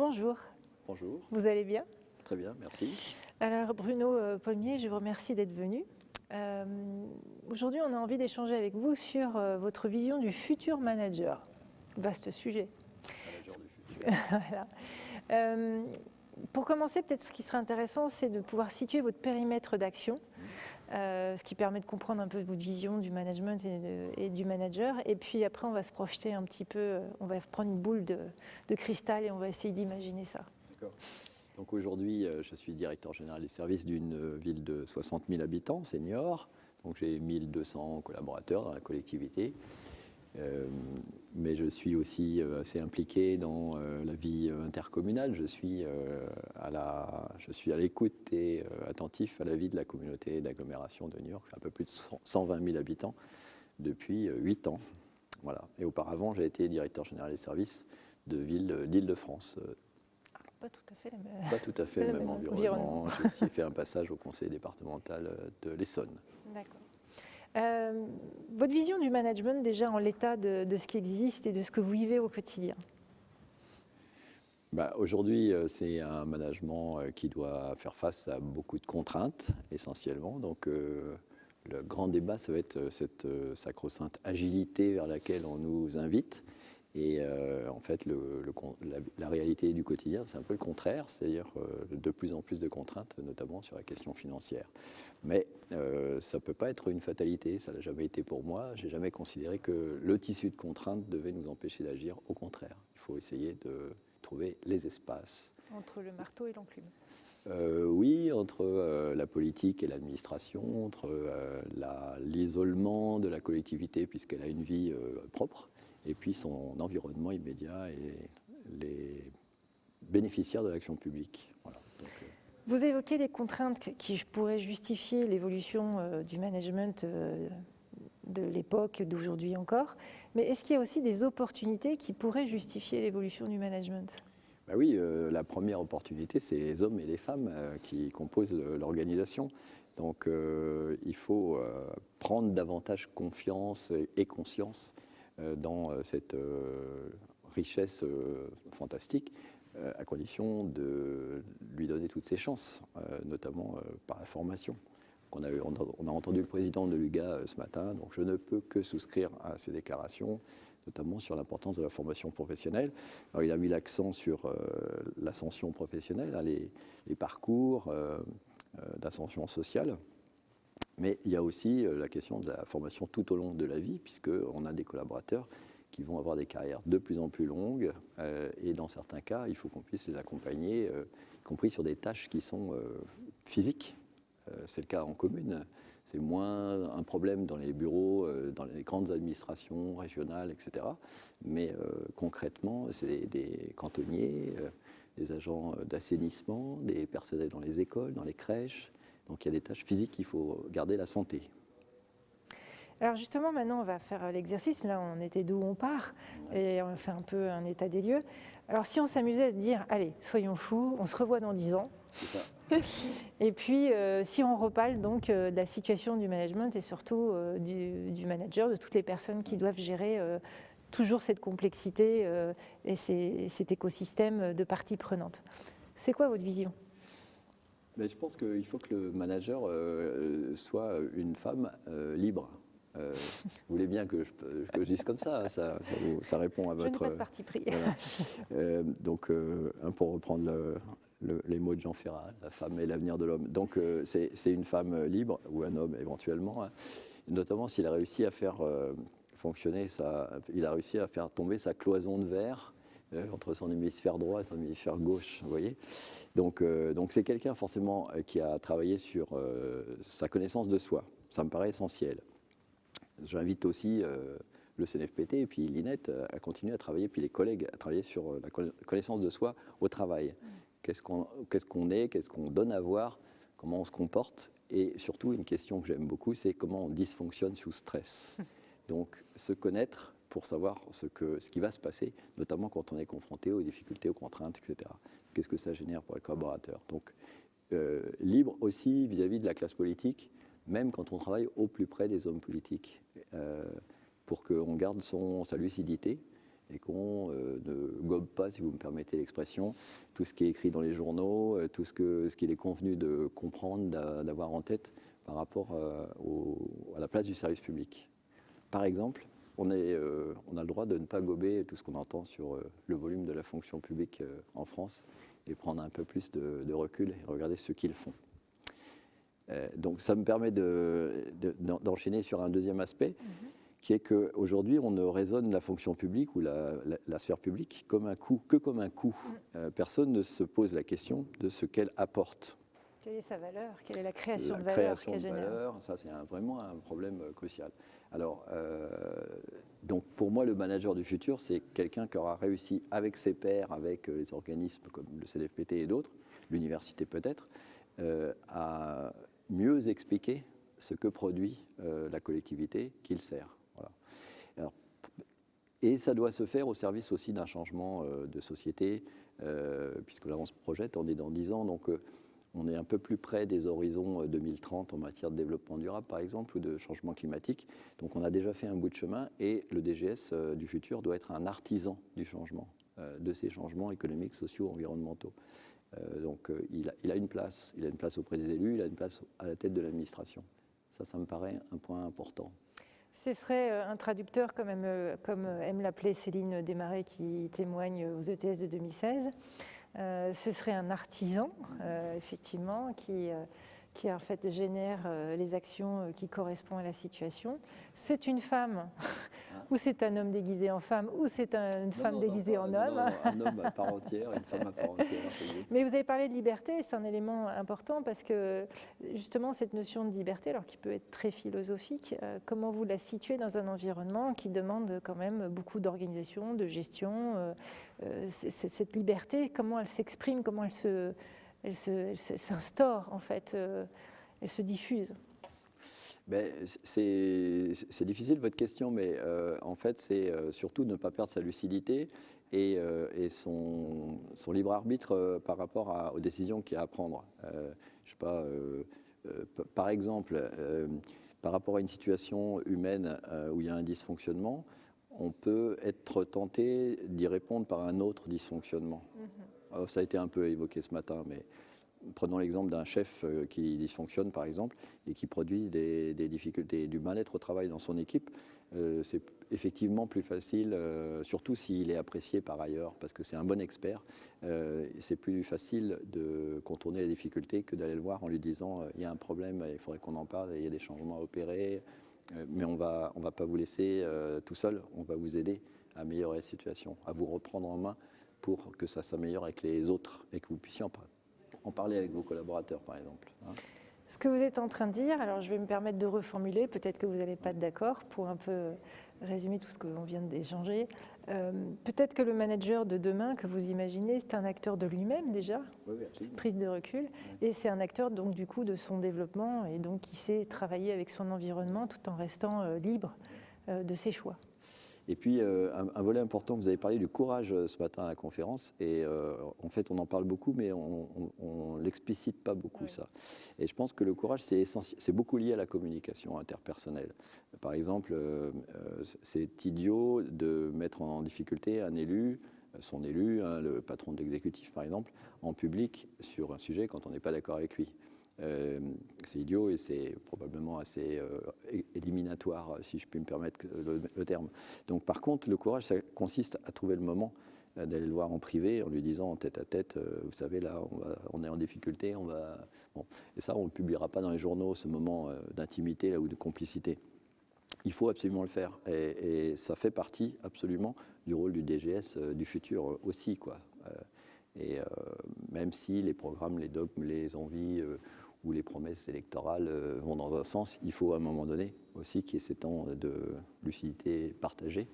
bonjour. Bonjour. Vous allez bien? Très bien, merci. Alors Bruno Pommier, je vous remercie d'être venu. Aujourd'hui, on a envie d'échanger avec vous sur votre vision du futur manager. Vaste sujet. Manager du futur. Voilà. Pour commencer, peut-être ce qui serait intéressant, c'est de pouvoir situer votre périmètre d'action, ce qui permet de comprendre un peu votre vision du management et du manager. Et puis après, on va se projeter un petit peu, on va prendre une boule de cristal et on va essayer d'imaginer ça. D'accord. Donc aujourd'hui, je suis directeur général des services d'une ville de 60 000 habitants, senior. Donc j'ai 1200 collaborateurs dans la collectivité. Mais je suis aussi assez impliqué dans la vie intercommunale. Je suis à l'écoute et attentif à la vie de la communauté d'agglomération de New York, un peu plus de 120 000 habitants depuis 8 ans. Voilà. Et auparavant, j'ai été directeur général des services de ville d'Île-de-France. Pas tout à fait Pas tout à fait le même environnement. J'ai aussi fait un passage au conseil départemental de l'Essonne. D'accord. Votre vision du management, déjà en l'état de ce qui existe et de ce que vous vivez au quotidien? Aujourd'hui, c'est un management qui doit faire face à beaucoup de contraintes, essentiellement. Donc, le grand débat, ça va être cette sacro-sainte agilité vers laquelle on nous invite. Et en fait, la réalité du quotidien, c'est un peu le contraire, c'est-à-dire de plus en plus de contraintes, notamment sur la question financière. Mais ça ne peut pas être une fatalité, ça ne l'a jamais été pour moi. Je n'ai jamais considéré que le tissu de contraintes devait nous empêcher d'agir. Au contraire, il faut essayer de trouver les espaces. Entre le marteau et l'enclume. Oui, entre la politique et l'administration, entre l'isolement de la collectivité puisqu'elle a une vie propre, et puis son environnement immédiat et les bénéficiaires de l'action publique. Voilà. Donc, vous évoquez des contraintes qui pourraient justifier l'évolution du management de l'époque, d'aujourd'hui encore, mais est-ce qu'il y a aussi des opportunités qui pourraient justifier l'évolution du management? Oui, la première opportunité, c'est les hommes et les femmes qui composent l'organisation. Donc il faut prendre davantage confiance et conscience dans cette richesse fantastique, à condition de lui donner toutes ses chances, notamment par la formation. On a entendu le président de l'UGA ce matin, donc je ne peux que souscrire à ces déclarations, notamment sur l'importance de la formation professionnelle. Alors, il a mis l'accent sur l'ascension professionnelle, les parcours d'ascension sociale. Mais il y a aussi la question de la formation tout au long de la vie, puisqu'on a des collaborateurs qui vont avoir des carrières de plus en plus longues. Et dans certains cas, il faut qu'on puisse les accompagner, y compris sur des tâches qui sont physiques. C'est le cas en commune. C'est moins un problème dans les bureaux, dans les grandes administrations régionales, etc. Mais concrètement, c'est des cantonniers, des agents d'assainissement, des personnels dans les écoles, dans les crèches. Donc il y a des tâches physiques qu'il faut garder la santé. Alors justement, maintenant, on va faire l'exercice. Là, on était d'où on part et on fait un peu un état des lieux. Alors si on s'amusait à se dire, allez, soyons fous, on se revoit dans 10 ans. C'est ça. Et puis, si on reparle donc de la situation du management et surtout du manager, de toutes les personnes qui doivent gérer toujours cette complexité et cet écosystème de parties prenantes. C'est quoi votre vision? Mais je pense qu'il faut que le manager soit une femme libre. Vous voulez bien que je dise comme ça, hein, ça répond à votre... Je n'ai pas de parti pris. Voilà. Donc, pour reprendre les mots de Jean Ferrat, la femme est l'avenir de l'homme. Donc, c'est une femme libre, ou un homme éventuellement, hein, notamment s'il a réussi à faire il a réussi à faire tomber sa cloison de verre entre son hémisphère droit et son hémisphère gauche, vous voyez. Donc c'est quelqu'un forcément qui a travaillé sur sa connaissance de soi. Ça me paraît essentiel. J'invite aussi le CNFPT et puis l'INET à continuer à travailler, puis les collègues à travailler sur la connaissance de soi au travail. Qu'est-ce qu'on est, qu'est-ce qu'on donne à voir, comment on se comporte, et surtout une question que j'aime beaucoup, c'est comment on dysfonctionne sous stress. Donc se connaître pour savoir ce qui va se passer, notamment quand on est confronté aux difficultés, aux contraintes, etc. Qu'est-ce que ça génère pour les collaborateurs. Donc libre aussi vis-à-vis de la classe politique, même quand on travaille au plus près des hommes politiques, pour qu'on garde sa lucidité et qu'on ne gobe pas, si vous me permettez l'expression, tout ce qui est écrit dans les journaux, tout ce qu'il est convenu de comprendre, d'avoir en tête par rapport à la place du service public. Par exemple, on a le droit de ne pas gober tout ce qu'on entend sur le volume de la fonction publique en France et prendre un peu plus de recul et regarder ce qu'ils font. Donc ça me permet d'enchaîner sur un deuxième aspect, qui est qu'aujourd'hui, on ne raisonne la fonction publique ou la sphère publique comme un coût, que comme un coût. Personne ne se pose la question de ce qu'elle apporte. Quelle est sa valeur? Quelle est la création de valeur qu'elle génère? Ça, c'est vraiment un problème crucial. Alors, donc pour moi, le manager du futur, c'est quelqu'un qui aura réussi avec ses pairs, avec les organismes comme le CNFPT et d'autres, l'université peut-être, à mieux expliquer ce que produit la collectivité qu'il sert. Voilà. Alors, et ça doit se faire au service aussi d'un changement de société, puisque là on se projette, on est dans 10 ans, donc on est un peu plus près des horizons 2030 en matière de développement durable, par exemple, ou de changement climatique. Donc on a déjà fait un bout de chemin, et le DGS du futur doit être un artisan du changement, de ces changements économiques, sociaux, environnementaux. Donc il a une place. Il a une place auprès des élus, il a une place à la tête de l'administration. Ça me paraît un point important. Ce serait un traducteur, comme aime l'appeler Céline Desmarais, qui témoigne aux ETS de 2016. Ce serait un artisan, effectivement, qui en fait génère les actions qui correspondent à la situation. C'est une femme, ou c'est un homme déguisé en femme, ou c'est une femme déguisée en homme. Non, un homme à part entière, une femme à part entière. Mais vous avez parlé de liberté, c'est un élément important parce que justement cette notion de liberté, alors qui peut être très philosophique, comment vous la situez dans un environnement qui demande quand même beaucoup d'organisation, de gestion, cette liberté, comment elle s'exprime, comment elle s'instaure en fait, elle se diffuse. Ben, c'est difficile votre question, mais en fait c'est surtout ne pas perdre sa lucidité et son libre arbitre par rapport aux décisions qu'il y a à prendre. Je sais pas, par exemple, par rapport à une situation humaine où il y a un dysfonctionnement, on peut être tenté d'y répondre par un autre dysfonctionnement. Alors, ça a été un peu évoqué ce matin, mais prenons l'exemple d'un chef qui dysfonctionne, par exemple, et qui produit des difficultés, du mal-être au travail dans son équipe. C'est effectivement plus facile, surtout s'il est apprécié par ailleurs, parce que c'est un bon expert. C'est plus facile de contourner les difficultés que d'aller le voir en lui disant il y a un problème, il faudrait qu'on en parle, il y a des changements à opérer, mais on va pas vous laisser tout seul, on va vous aider à améliorer la situation, à vous reprendre en main pour que ça s'améliore avec les autres et que vous puissiez en parler avec vos collaborateurs, par exemple. Ce que vous êtes en train de dire, alors je vais me permettre de reformuler, peut-être que vous n'allez pas être d'accord, pour un peu résumer tout ce que l'on vient d'échanger. Peut-être que le manager de demain que vous imaginez, c'est un acteur de lui-même déjà, cette prise de recul, et c'est un acteur donc du coup de son développement, et donc qui sait travailler avec son environnement tout en restant libre de ses choix. Et puis, un volet important, vous avez parlé du courage ce matin à la conférence, et en fait, on en parle beaucoup, mais on ne l'explicite pas beaucoup, ça. Et je pense que le courage, c'est beaucoup lié à la communication interpersonnelle. Par exemple, c'est idiot de mettre en difficulté un élu, son élu, le patron de l'exécutif, par exemple, en public sur un sujet quand on n'est pas d'accord avec lui. C'est idiot et c'est probablement assez éliminatoire, si je puis me permettre le terme. Donc par contre, le courage, ça consiste à trouver le moment d'aller le voir en privé en lui disant en tête à tête, vous savez, là, on est en difficulté, on va... Bon. Et ça, on ne publiera pas dans les journaux, ce moment d'intimité là, ou de complicité. Il faut absolument le faire. Et ça fait partie absolument du rôle du DGS du futur aussi, quoi. Et même si les programmes, les dogmes, les envies ou les promesses électorales vont dans un sens, il faut à un moment donné aussi qu'il y ait ces temps de lucidité partagée.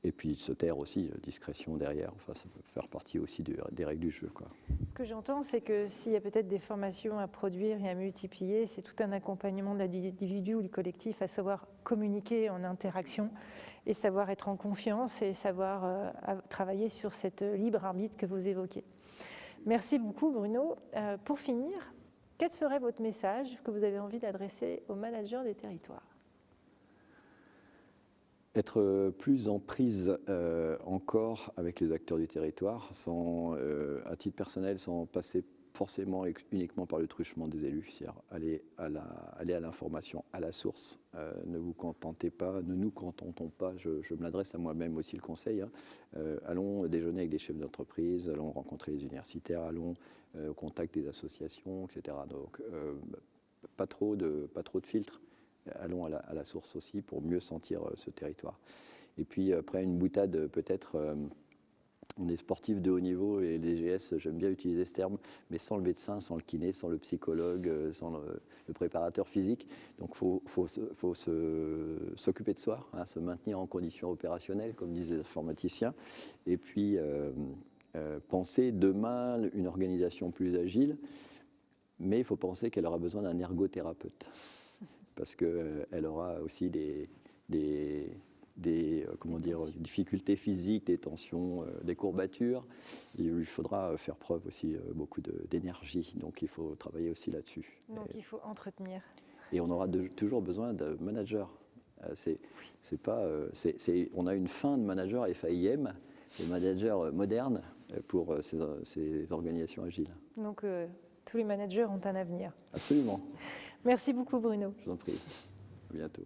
Et puis se taire aussi, discrétion derrière. Enfin, ça peut faire partie aussi des règles du jeu, quoi. Ce que j'entends, c'est que s'il y a peut-être des formations à produire et à multiplier, c'est tout un accompagnement de l'individu ou du collectif à savoir communiquer en interaction et savoir être en confiance et savoir travailler sur cette libre arbitre que vous évoquez. Merci beaucoup, Bruno. Pour finir, quel serait votre message que vous avez envie d'adresser aux managers des territoires ? Être plus en prise encore avec les acteurs du territoire, à titre personnel, sans passer forcément uniquement par le truchement des élus, c'est-à-dire aller à l'information, à la source. Ne vous contentez pas, ne nous contentons pas, je me l'adresse à moi-même aussi le conseil, hein. Allons déjeuner avec des chefs d'entreprise, allons rencontrer les universitaires, allons au contact des associations, etc. Donc pas trop de filtres. Allons à la source aussi pour mieux sentir ce territoire. Et puis après une boutade peut-être, on est sportif de haut niveau et les DGS, j'aime bien utiliser ce terme, mais sans le médecin, sans le kiné, sans le psychologue, sans le préparateur physique. Donc il faut s'occuper de soi, hein, se maintenir en condition opérationnelle, comme disent les informaticiens, et puis penser demain une organisation plus agile, mais il faut penser qu'elle aura besoin d'un ergothérapeute. Parce qu'elle aura aussi comment dire, difficultés physiques, des tensions, des courbatures. Il lui faudra faire preuve aussi beaucoup d'énergie, donc il faut travailler aussi là-dessus. Donc il faut entretenir. Et on aura toujours besoin de managers. On a une fin de manager FAIM, des managers modernes pour ces organisations agiles. Donc tous les managers ont un avenir. Absolument. Merci beaucoup Bruno. Je vous en prie. À bientôt.